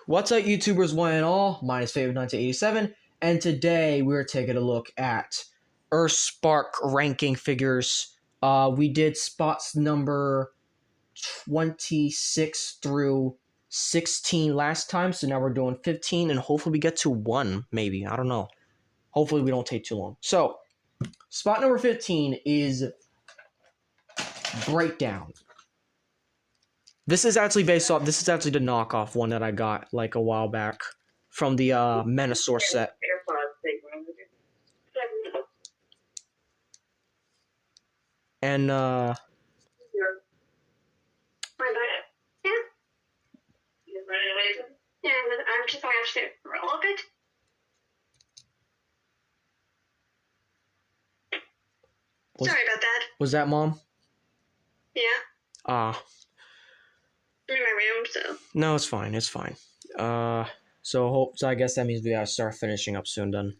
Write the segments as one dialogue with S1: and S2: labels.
S1: What's up, YouTubers, one and all? Mine is Favorite1987, and today we're taking a look at Earthspark ranking figures. We did spots number 26 through 16 last time, so now we're doing 15, and hopefully we get to 1, maybe. I don't know. Hopefully we don't take too long. So, spot number 15 is Breakdown. This is actually the knockoff one that I got like a while back from the Menosaur set. And
S2: Sorry about that.
S1: Was that Mom?
S2: Yeah. I'm in my room, so.
S1: No, it's fine. It's fine. So I guess that means we gotta start finishing up soon then.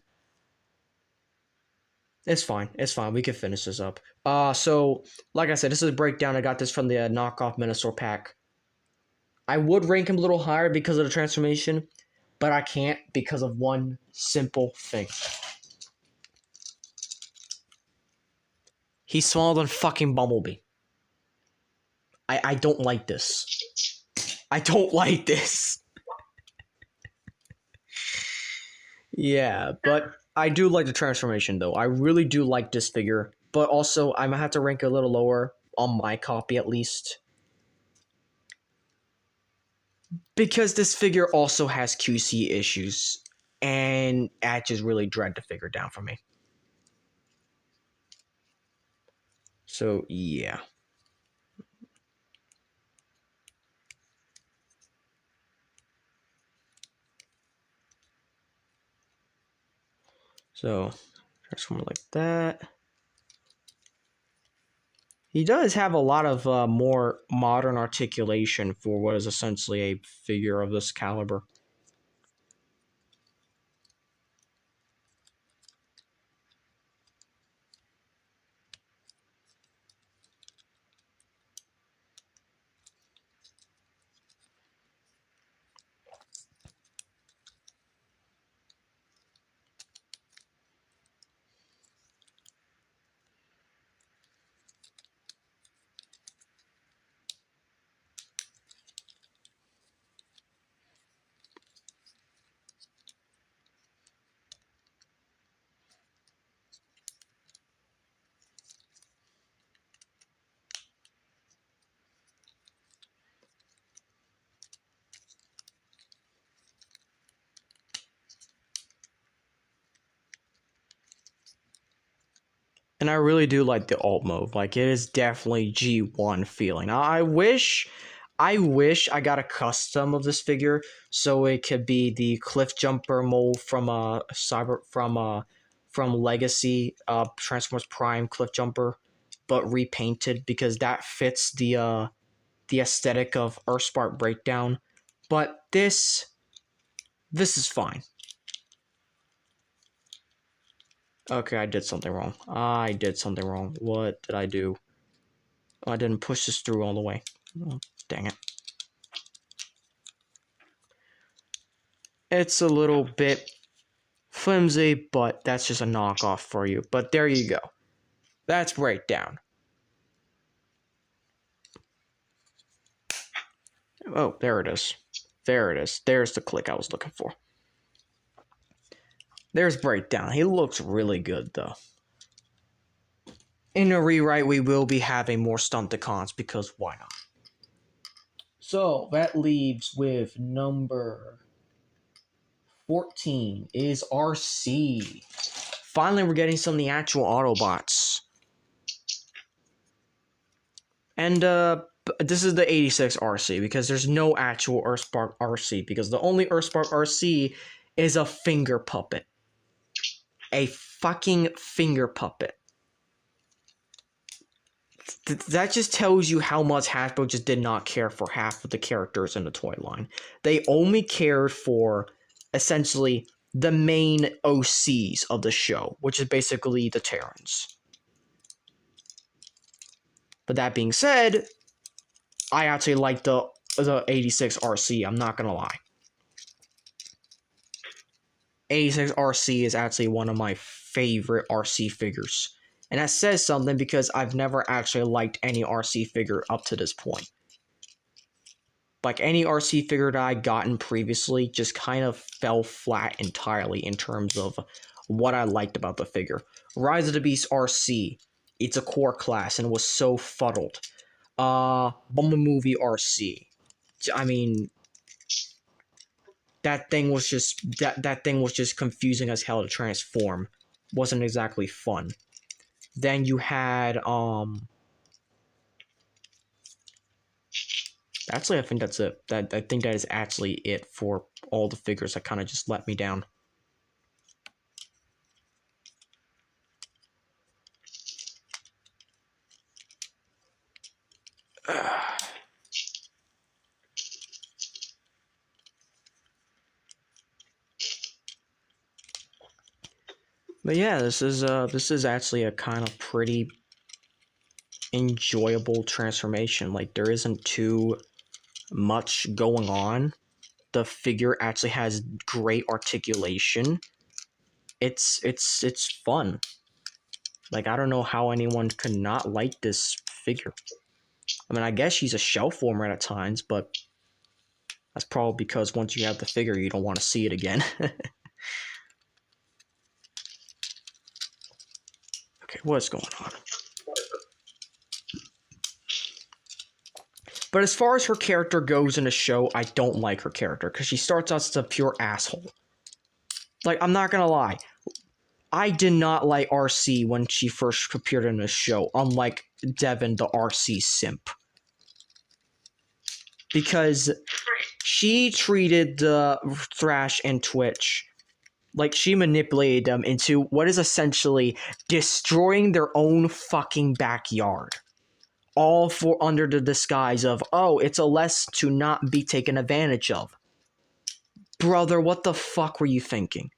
S1: It's fine. It's fine. We can finish this up. So like I said, this is a breakdown. I got this from the knockoff Menosaur pack. I would rank him a little higher because of the transformation, but I can't because of one simple thing. He's smaller than fucking Bumblebee. I don't like this. I don't like this. Yeah, but I do like the transformation, though. I really do like this figure. But also, I might have to rank it a little lower, on my copy at least. Because this figure also has QC issues. And I just really dread the figure down for me. So, yeah. So, transform like that. He does have a lot of more modern articulation for what is essentially a figure of this caliber. And I really do like the alt mode. Like, it is definitely G1 feeling. I wish I got a custom of this figure so it could be the cliff jumper mold from from Legacy Transformers Prime cliff jumper, but repainted because that fits the aesthetic of Earthspark Breakdown. But this is fine. Okay, I did something wrong. I did something wrong. What did I do? Oh, I didn't push this through all the way. Oh, dang it. It's a little bit flimsy, but that's just a knockoff for you. But there you go. That's Breakdown. Oh, there it is. There it is. There's the click I was looking for. There's Breakdown. He looks really good, though. In a rewrite, we will be having more Stunticons, because why not? So, that leaves with number 14 is RC. Finally, we're getting some of the actual Autobots. And, this is the 86 RC, because there's no actual Earthspark RC, because the only Earthspark RC is a finger puppet. A fucking finger puppet. That just tells you how much Hasbro just did not care for half of the characters in the toy line. They only cared for, essentially, the main OCs of the show, which is basically the Terrans. But that being said, I actually like the 86 RC, I'm not gonna lie. 86 RC is actually one of my favorite RC figures. And that says something because I've never actually liked any RC figure up to this point. Like, any RC figure that I'd gotten previously just kind of fell flat entirely in terms of what I liked about the figure. Rise of the Beast RC, it's a core class and was so fuddled. Bumblebee RC, I mean, that thing was just that thing was just confusing as hell to transform. Wasn't exactly fun. Then you had actually, I think that's it. I think that is actually it for all the figures that kind of just let me down. But yeah, this is actually a kind of pretty enjoyable transformation. Like, there isn't too much going on. The figure actually has great articulation. It's fun. Like, I don't know how anyone could not like this figure. I mean, I guess she's a shell format at times, but that's probably because once you have the figure, you don't want to see it again. Okay, what's going on? But as far as her character goes in the show, I don't like her character because she starts out as a pure asshole. Like, I'm not gonna lie. I did not like RC when she first appeared in the show, unlike Devin, the RC simp. Because she treated the Thrash and Twitch like she manipulated them into what is essentially destroying their own fucking backyard. All for under the disguise of, oh, it's a lesson to not be taken advantage of. Brother, what the fuck were you thinking?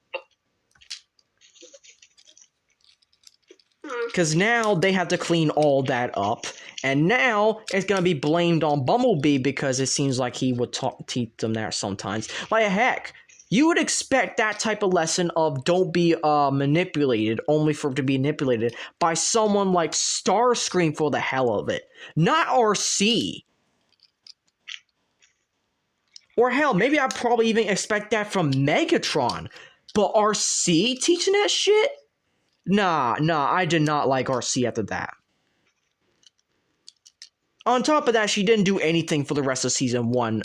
S1: Because now they have to clean all that up, and now it's going to be blamed on Bumblebee because it seems like he would teach them that sometimes. Like, heck, you would expect that type of lesson of don't be manipulated, only for it to be manipulated by someone like Starscream for the hell of it. Not RC. Or hell, maybe I'd probably even expect that from Megatron. But RC teaching that shit? Nah, I did not like RC after that. On top of that, she didn't do anything for the rest of season 1.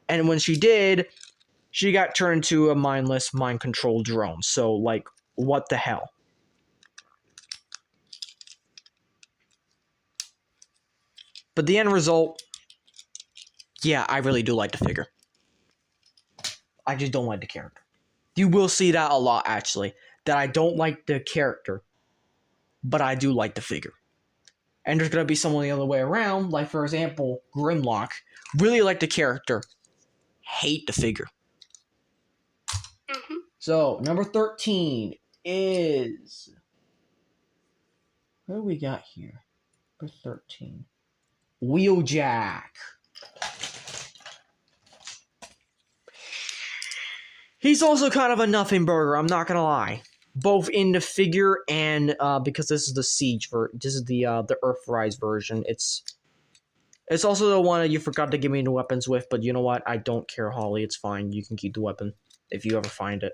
S1: And when she did, she got turned into a mindless, mind-controlled drone. So, like, what the hell? But the end result, yeah, I really do like the figure. I just don't like the character. You will see that a lot, actually. That I don't like the character, but I do like the figure. And there's going to be someone the other way around, like, for example, Grimlock. Really like the character, hate the figure.
S2: Mm-hmm.
S1: So, number 13 is... What do we got here? Number 13. Wheeljack. He's also kind of a nothing burger, I'm not gonna lie. Both in the figure and because this is the Siege this is the Earthrise version. It's also the one that you forgot to give me the weapons with, but you know what? I don't care, Holly. It's fine. You can keep the weapon if you ever find it.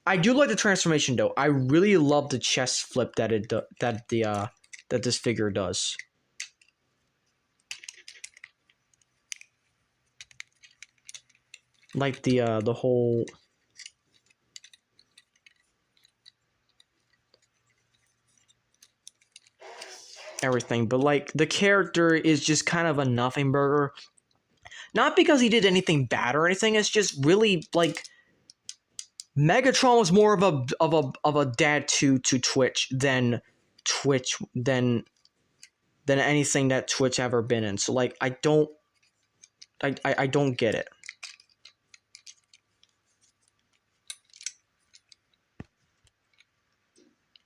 S1: I do like the transformation though. I really love the chest flip that this figure does. Like the whole everything, but like the character is just kind of a nothing burger. Not because he did anything bad or anything. It's just really like Megatron was more of a dad to Twitch than anything that Twitch ever been in. So like I don't get it.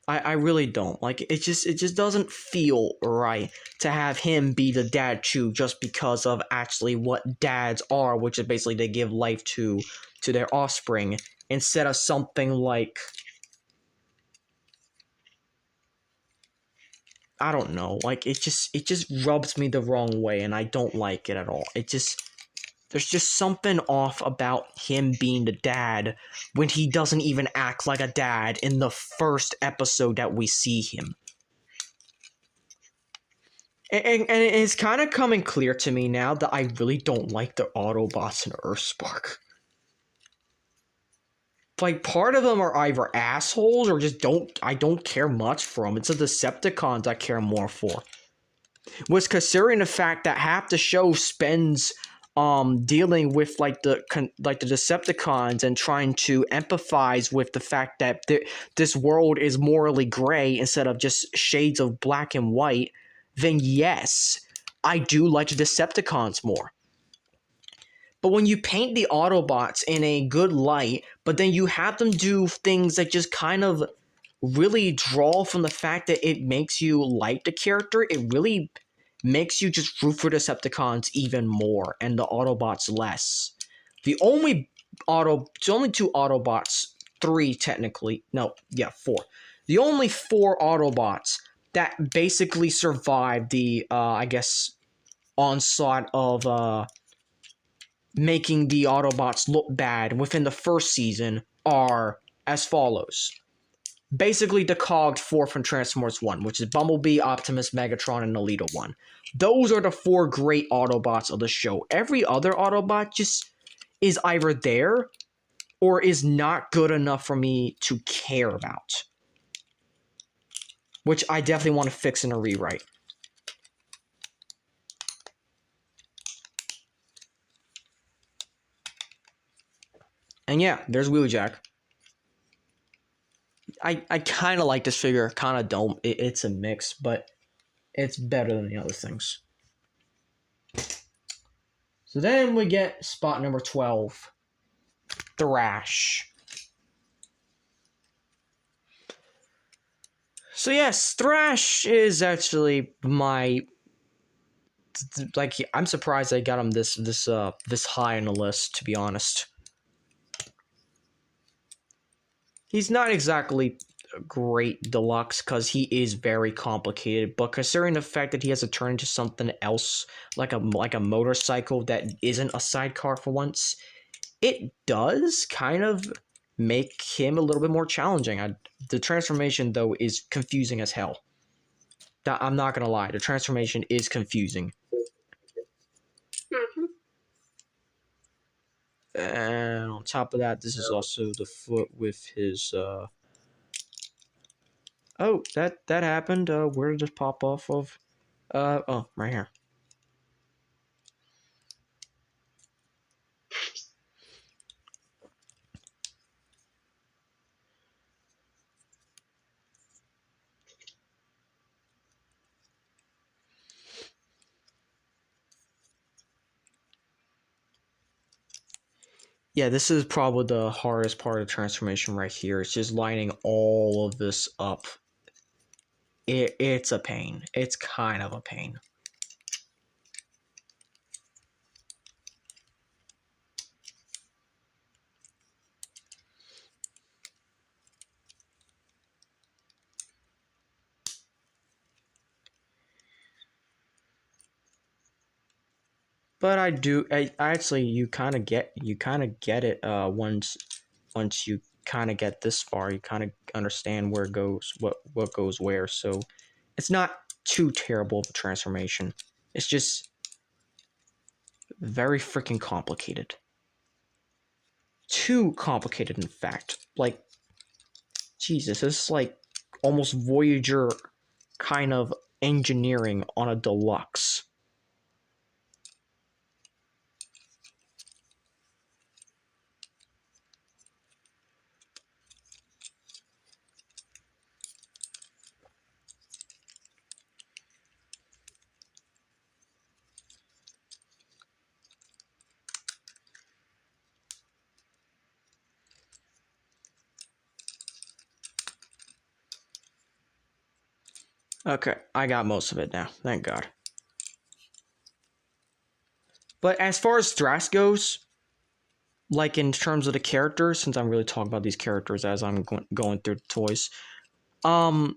S1: I really don't. Like, it just doesn't feel right to have him be the dad Chew just because of actually what dads are, which is basically they give life to to their offspring instead of something like, I don't know, like it just rubs me the wrong way, and I don't like it at all. There's just something off about him being the dad when he doesn't even act like a dad in the first episode that we see him. And it's kind of coming clear to me now that I really don't like the Autobots in Earthspark. Like, part of them are either assholes or just I don't care much for them. It's the Decepticons I care more for. Was considering the fact that half the show spends dealing with like the Decepticons and trying to empathize with the fact that this world is morally gray instead of just shades of black and white, then yes, I do like the Decepticons more. But when you paint the Autobots in a good light, but then you have them do things that just kind of really draw from the fact that it makes you like the character, it really makes you just root for Decepticons even more and the Autobots less. The only two Autobots, three technically, no, yeah, four. The only four Autobots that basically survived the, I guess, onslaught of, making the Autobots look bad within the first season are as follows. Basically the cogged four from Transformers 1, which is Bumblebee, Optimus, Megatron, and Alita 1. Those are the four great Autobots of the show. Every other Autobot just is either there or is not good enough for me to care about. Which I definitely want to fix in a rewrite. And yeah, there's Wheeljack. I kind of like this figure, kind of don't. It's a mix, but it's better than the other things. So then we get spot number 12, Thrash. So yes, Thrash is actually my, like, I'm surprised I got him this high on the list, to be honest. He's not exactly a great deluxe because he is very complicated, but considering the fact that he has to turn into something else, like a motorcycle that isn't a sidecar for once, it does kind of make him a little bit more challenging. The transformation, though, is confusing as hell. I'm not gonna lie, the transformation is confusing.
S2: Mm-hmm.
S1: And on top of that, this is also the foot with his, Oh, that happened. Where did this pop off of? Oh, right here. Yeah, this is probably the hardest part of the transformation right here. It's just lining all of this up. It's a pain. It's kind of a pain. But I actually, you kind of get it once you kind of get this far, you kind of understand where it goes, what goes where. So it's not too terrible of a transformation. It's just very freaking complicated. Too complicated, in fact. Like, Jesus, it's like almost Voyager kind of engineering on a deluxe. Okay, I got most of it now, thank God. But as far as Thrash goes, like in terms of the characters, since I'm really talking about these characters as I'm going through the toys, I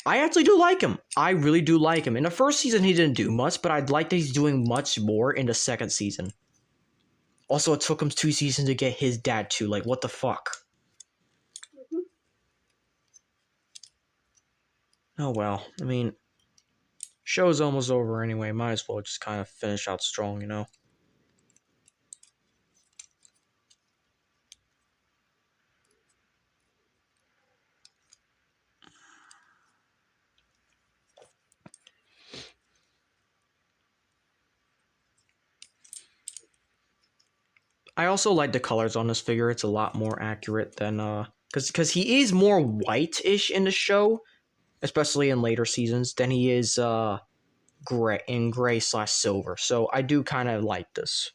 S1: actually do like him. I really do like him. In the first season, he didn't do much, but I'd like that he's doing much more in the second season. Also, it took him 2 seasons to get his dad too. Like, what the fuck? Oh well. I mean, show's almost over anyway. Might as well just kind of finish out strong, you know? I also like the colors on this figure. It's a lot more accurate than because he is more white-ish in the show, especially in later seasons, than he is gray/silver. So I do kind of like this.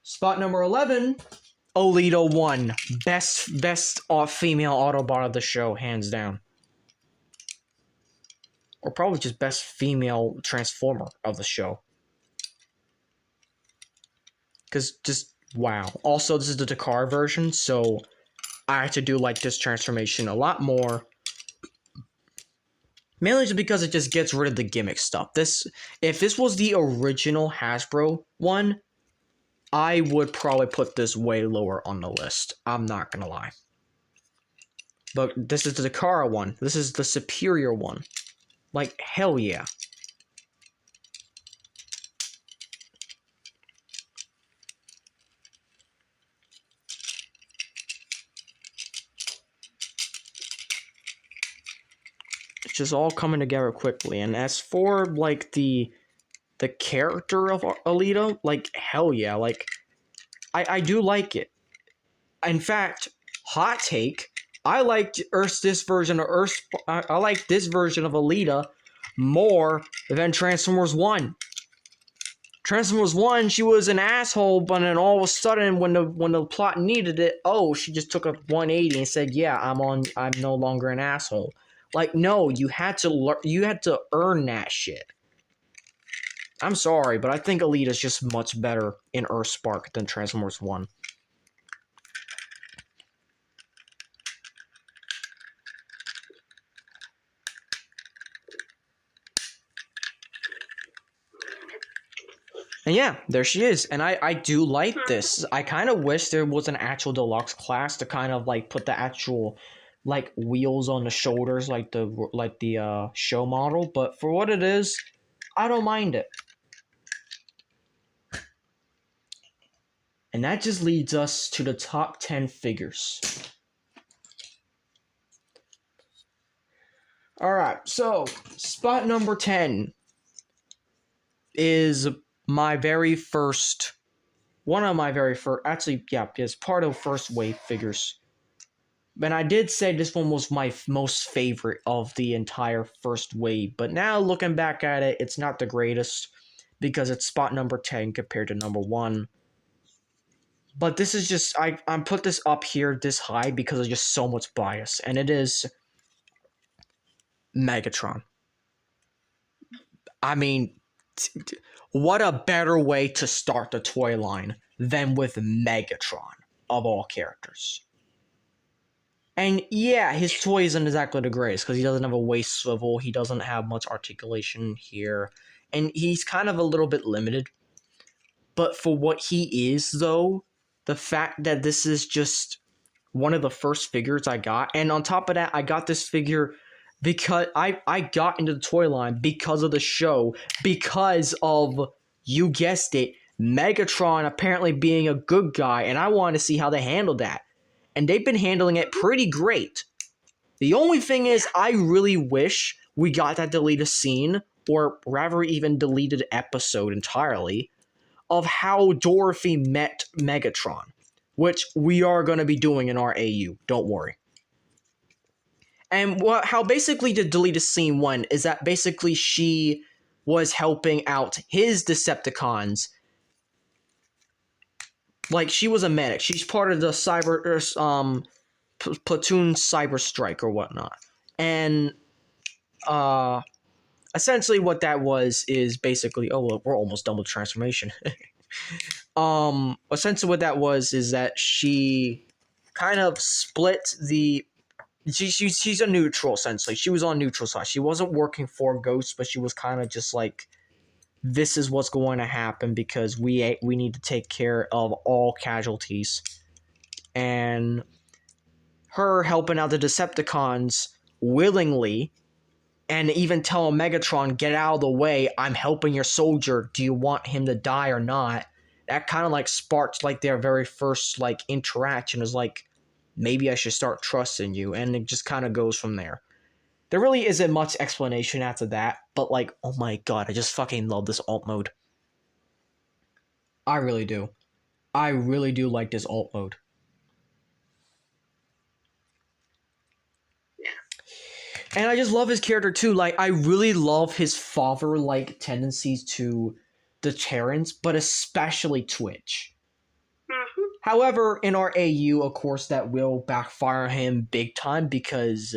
S1: Spot number 11, Alita 1, best female Autobot of the show, hands down. Or probably just best female Transformer of the show. Because just, wow. Also, this is the Dakar version, so I actually do like this transformation a lot more. Mainly just because it just gets rid of the gimmick stuff. If this was the original Hasbro one, I would probably put this way lower on the list. I'm not gonna lie. But this is the Dakar one. This is the superior one. Like, hell yeah. It's just all coming together quickly. And as for, like, the character of Alita, like, hell yeah. Like, I do like it. In fact, hot take, I liked this version of I like this version of Alita more than Transformers 1. Transformers 1, she was an asshole, but then all of a sudden, when the plot needed it, oh, she just took a 180 and said, "Yeah, I'm no longer an asshole." Like, no, you had to earn that shit. I'm sorry, but I think Alita's just much better in Earthspark than Transformers 1. And yeah, there she is. And I do like this. I kind of wish there was an actual deluxe class to kind of like put the actual like wheels on the shoulders like the show model, but for what it is, I don't mind it. And that just leads us to the top 10 figures. Alright, so spot number 10 is my very first, one of my very first, actually, yeah, it's part of first wave figures. And I did say this one was my most favorite of the entire first wave, but now looking back at it, it's not the greatest because it's spot number 10 compared to number 1. But this is just, I'm put this up here this high because of just so much bias, and it is Megatron. I mean, what a better way to start the toy line than with Megatron, of all characters. And yeah, his toy isn't exactly the greatest because he doesn't have a waist swivel, he doesn't have much articulation here, and he's kind of a little bit limited. But for what he is, though, the fact that this is just one of the first figures I got, and on top of that, I got this figure because I got into the toy line because of the show, because of, you guessed it, Megatron apparently being a good guy, and I wanted to see how they handled that. And they've been handling it pretty great. The only thing is, I really wish we got that deleted scene, or rather even deleted episode entirely, of how Dorothy met Megatron, which we are going to be doing in our AU, don't worry. And how basically the deleted scene went is that basically she was helping out his Decepticons. Like, she was a medic. She's part of the platoon cyber strike or whatnot. And essentially what that was is basically, oh, well, we're almost done with transformation. Essentially what that was is that she kind of split the she's a neutral, essentially. She was on neutral side. She wasn't working for Ghost, but she was kind of just like, this is what's going to happen because we need to take care of all casualties. And her helping out the Decepticons willingly, and even telling Megatron, get out of the way, I'm helping your soldier, do you want him to die or not? That kind of like sparked like their very first like interaction. Is like, maybe I should start trusting you, and it just kind of goes from there. There really isn't much explanation after that, but like, oh my god, I just fucking love this alt mode. I really do. I really do like this alt mode. And I just love his character too. Like, I really love his father-like tendencies to the Terrans, but especially Twitch.
S2: Mm-hmm.
S1: However, in our AU, of course, that will backfire him big time because,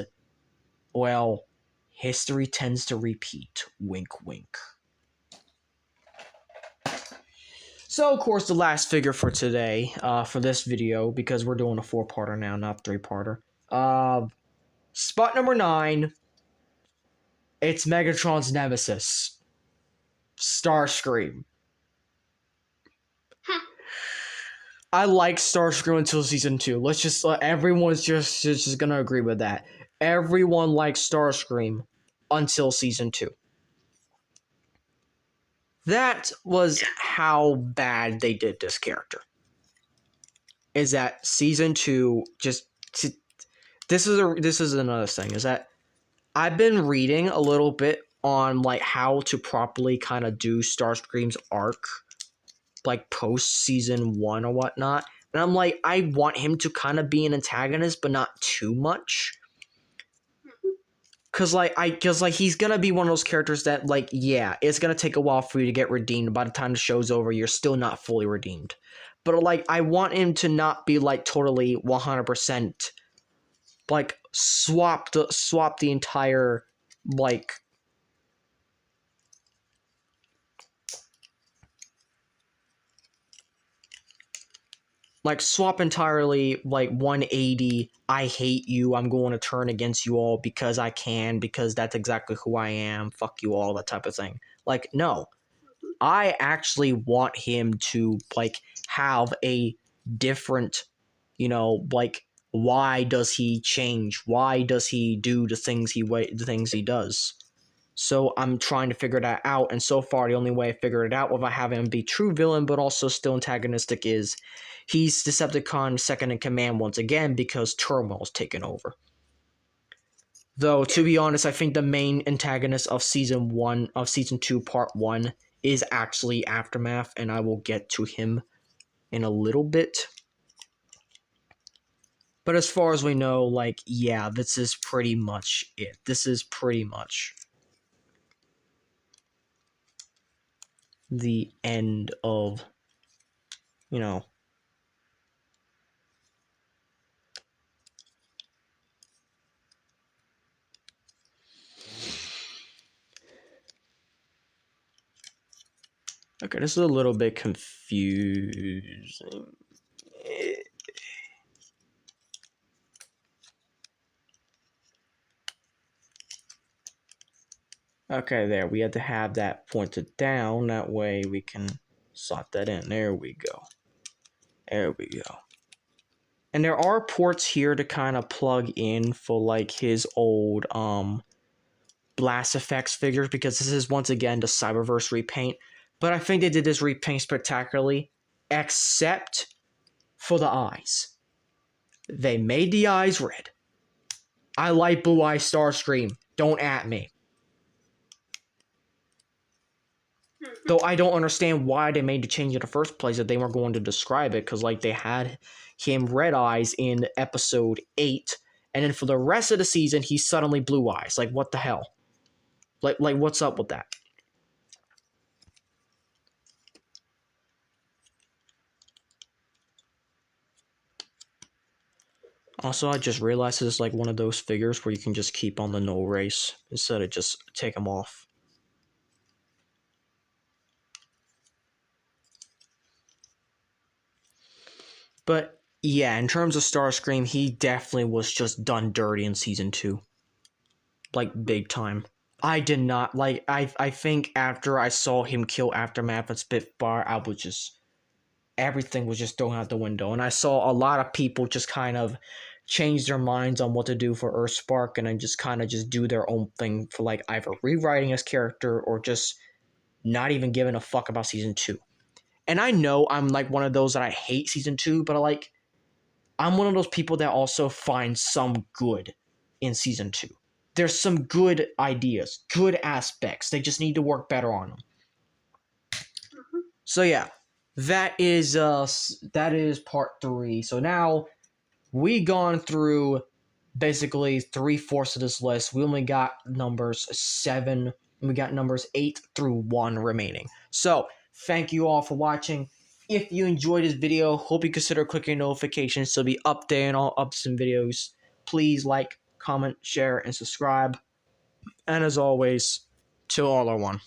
S1: well, history tends to repeat. Wink, wink. So, of course, the last figure for today, for this video, because we're doing a 4-parter now, not 3-parter. Spot number 9. It's Megatron's nemesis, Starscream. I like Starscream until season 2. Let's just everyone's just gonna agree with that. Everyone likes Starscream until season 2. That was how bad they did this character. Is that season 2 just this is another thing, is that I've been reading a little bit on like how to properly kind of do Starscream's arc, like post season 1 or whatnot. And I'm like, I want him to kind of be an antagonist, but not too much. Cause he's gonna be one of those characters that, like, yeah, it's gonna take a while for you to get redeemed. By the time the show's over, you're still not fully redeemed. But like, I want him to not be like totally 100% like swap the entire like swap entirely like 180. I hate you, I'm going to turn against you all because I can, because that's exactly who I am, fuck you all, that type of thing. Like, no, I actually want him to like have a different, like, why does he change, why does he do the things he does. So I'm trying to figure that out, and so far the only way I figure it out without having him be true villain but also still antagonistic is he's Decepticon second in command once again because Turmoil's taken over. Though, to be honest, I think the main antagonist of season 2 part 1 is actually Aftermath, and I will get to him in a little bit. But as far as we know, like, yeah, this is pretty much it. This is pretty much the end of, Okay, this is a little bit confusing. Okay, there. We had to have that pointed down. That way we can slot that in. There we go. There we go. And there are ports here to kind of plug in for like his old Blast Effects figures, because this is once again the Cyberverse repaint. But I think they did this repaint spectacularly, except for the eyes. They made the eyes red. I like Blue Eye Starscream. Don't at me. Though I don't understand why they made the change in the first place if they weren't going to describe it, because like they had him red eyes in episode 8, and then for the rest of the season he's suddenly blue eyes. Like, what the hell? Like what's up with that? Also, I just realized this is like one of those figures where you can just keep on the no race instead of just take them off. But yeah, in terms of Starscream, he definitely was just done dirty in season 2. Like, big time. I did not like. I think after I saw him kill Aftermath and Spitfire, I was just, everything was just thrown out the window, and I saw a lot of people just kind of change their minds on what to do for Earthspark, and then just kind of just do their own thing for like either rewriting his character or just not even giving a fuck about season 2. And I know I'm like one of those that I hate season 2, but I'm one of those people that also find some good in season 2. There's some good ideas, good aspects. They just need to work better on them. So yeah, that is part 3. So now we gone through basically 3/4 of this list. We only got numbers 7. We got numbers 8 through 1 remaining. So thank you all for watching. If you enjoyed this video, hope you consider clicking notifications to be updated on all updates and videos. Please like, comment, share, and subscribe. And as always, till all are one.